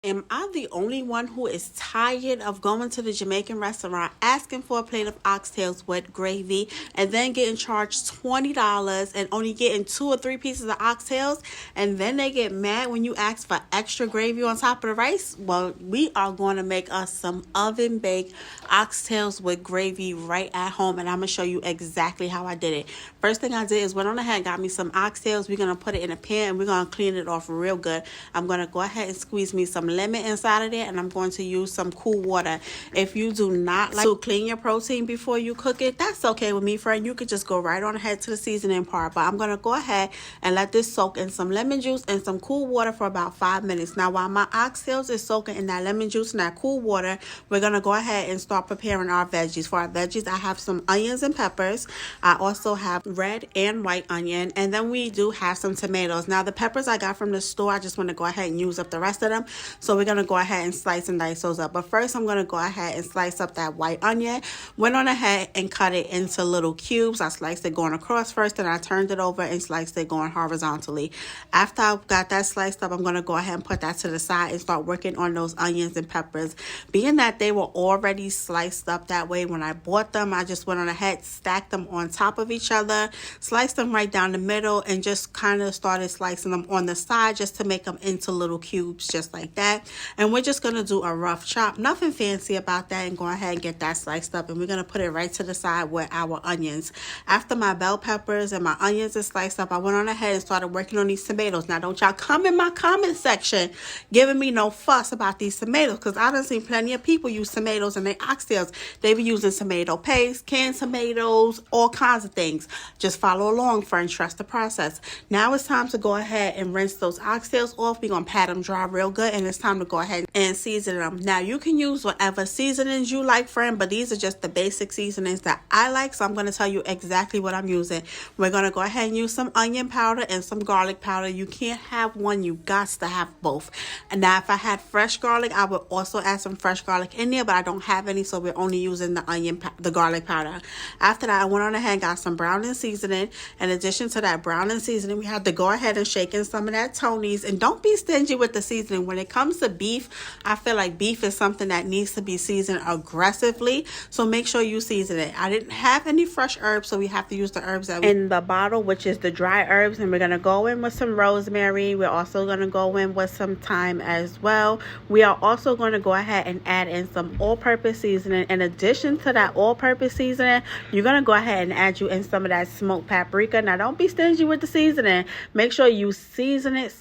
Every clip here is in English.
Am I the only one who is tired of going to the Jamaican restaurant, asking for a plate of oxtails with gravy, and then getting charged $20 and only getting 2 or 3 pieces of oxtails? And then they get mad when you ask for extra gravy on top of the rice? Well, we are going to make us some oven baked oxtails with gravy right at home, and I'm going to show you exactly how I did it. First thing I did is went on ahead and got me some oxtails. We're going to put it in a pan and we're going to clean it off real good. I'm going to go ahead and squeeze me some lemon inside of there, and I'm going to use some cool water. If you do not like to clean your protein before you cook it, that's okay with me, friend. You could just go right on ahead to the seasoning part, but I'm going to go ahead and let this soak in some lemon juice and some cool water for about 5 minutes. Now, while my oxtails is soaking in that lemon juice and that cool water, we're going to go ahead and start preparing our veggies. For our veggies, I have some onions and peppers. I also have red and white onion, and then we do have some tomatoes. Now, the peppers I got from the store, I just want to go ahead and use up the rest of them. So we're going to go ahead and slice and dice those up. But first, I'm going to go ahead and slice up that white onion. Went on ahead and cut it into little cubes. I sliced it going across first, and I turned it over and sliced it going horizontally. After I got that sliced up, I'm going to go ahead and put that to the side and start working on those onions and peppers. Being that they were already sliced up that way when I bought them, I just went on ahead, stacked them on top of each other, sliced them right down the middle, and just kind of started slicing them on the side just to make them into little cubes just like that. And we're just going to do a rough chop, nothing fancy about that, and go ahead and get that sliced up, and we're going to put it right to the side with our onions. After my bell peppers and my onions are sliced up, I went on ahead and started working on these tomatoes. Now, don't y'all come in my comment section giving me no fuss about these tomatoes, because I done seen plenty of people use tomatoes in their oxtails. They be using tomato paste, canned tomatoes, all kinds of things. Just follow along, friends. Trust the process. Now it's time to go ahead and rinse those oxtails off. We're going to pat them dry real good, and it's time to go ahead and season them. Now, you can use whatever seasonings you like, friend, but these are just the basic seasonings that I like, so I'm going to tell you exactly what I'm using. We're going to go ahead and use some onion powder and some garlic powder. You can't have one, you got to have both. And now, if I had fresh garlic, I would also add some fresh garlic in there, but I don't have any, so we're only using the garlic powder. After that, I went on ahead and got some browning seasoning. In addition to that browning seasoning, we had to go ahead and shake in some of that Tony's, and don't be stingy with the seasoning. When it comes to beef, I feel like beef is something that needs to be seasoned aggressively, so make sure you season it. I didn't have any fresh herbs, so we have to use the herbs that in the bottle, which is the dry herbs, and we're going to go in with some rosemary. We're also going to go in with some thyme as well. We are also going to go ahead and add in some all-purpose seasoning. In addition to that all-purpose seasoning, you're going to go ahead and add you in some of that smoked paprika. Now, don't be stingy with the seasoning. Make sure you season it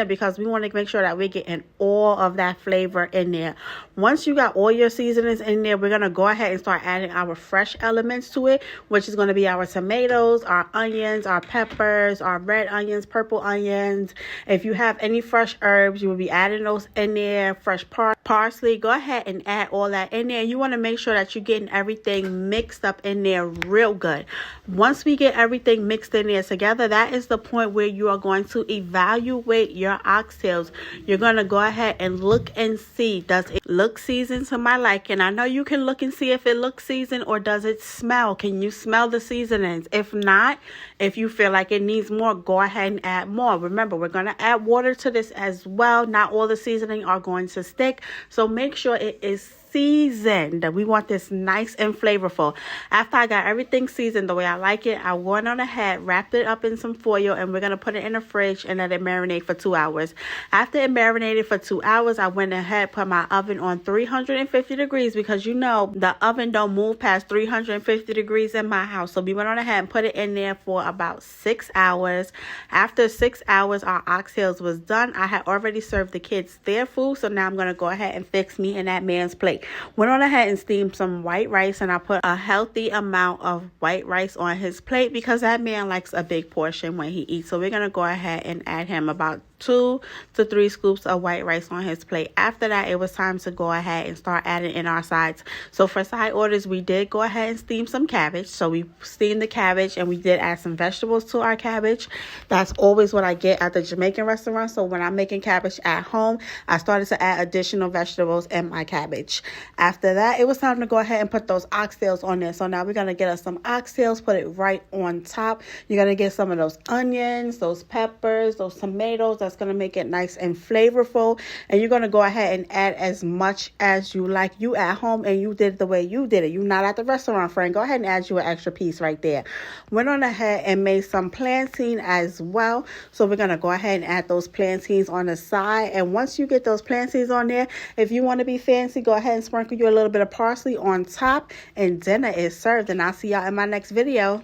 because we want to make sure that we're getting all of that flavor in there. Once you got all your seasonings in there, we're going to go ahead and start adding our fresh elements to it, which is going to be our tomatoes, our onions, our peppers, our red onions, purple onions. If you have any fresh herbs, you will be adding those in there. Fresh parsley, go ahead and add all that in there. You want to make sure that you're getting everything mixed up in there real good. Once we get everything mixed in there together, that is the point where you are going to evaluate your oxtails. You're going to go ahead and look and see, does it look seasoned to my liking? I know you can look and see if it looks seasoned, or does it smell? Can you smell the seasonings? If not, if you feel like it needs more, go ahead and add more. Remember, we're going to add water to this as well. Not all the seasoning are going to stick, so make sure it is seasoned. We want this nice and flavorful. After I got everything seasoned the way I like it, I went on ahead, wrapped it up in some foil, and we're going to put it in the fridge and let it marinate for 2 hours. After it marinated for 2 hours, I went ahead, put my oven on 350 degrees, because you know the oven don't move past 350 degrees in my house. So we went on ahead and put it in there for about 6 hours. After 6 hours, our oxtails was done. I had already served the kids their food, so now I'm going to go ahead and fix me and that man's plate. Went on ahead and steamed some white rice, and I put a healthy amount of white rice on his plate because that man likes a big portion when he eats. So we're going to go ahead and add him about 2 to 3 scoops of white rice on his plate. After that, it was time to go ahead and start adding in our sides. So for side orders, we did go ahead and steam some cabbage. So we steamed the cabbage, and we did add some vegetables to our cabbage. That's always what I get at the Jamaican restaurant. So when I'm making cabbage at home, I started to add additional vegetables in my cabbage. After that, it was time to go ahead and put those oxtails on there. So now we're going to get us some oxtails, put it right on top. You're going to get some of those onions, those peppers, those tomatoes. That's That's going to make it nice and flavorful. And you're going to go ahead and add as much as you like. You at home and you did it the way you did it. You're not at the restaurant, friend. Go ahead and add you an extra piece right there. Went on ahead and made some plantain as well. So we're going to go ahead and add those plantains on the side. And once you get those plantains on there, if you want to be fancy, go ahead and sprinkle you a little bit of parsley on top. And dinner is served. And I'll see y'all in my next video.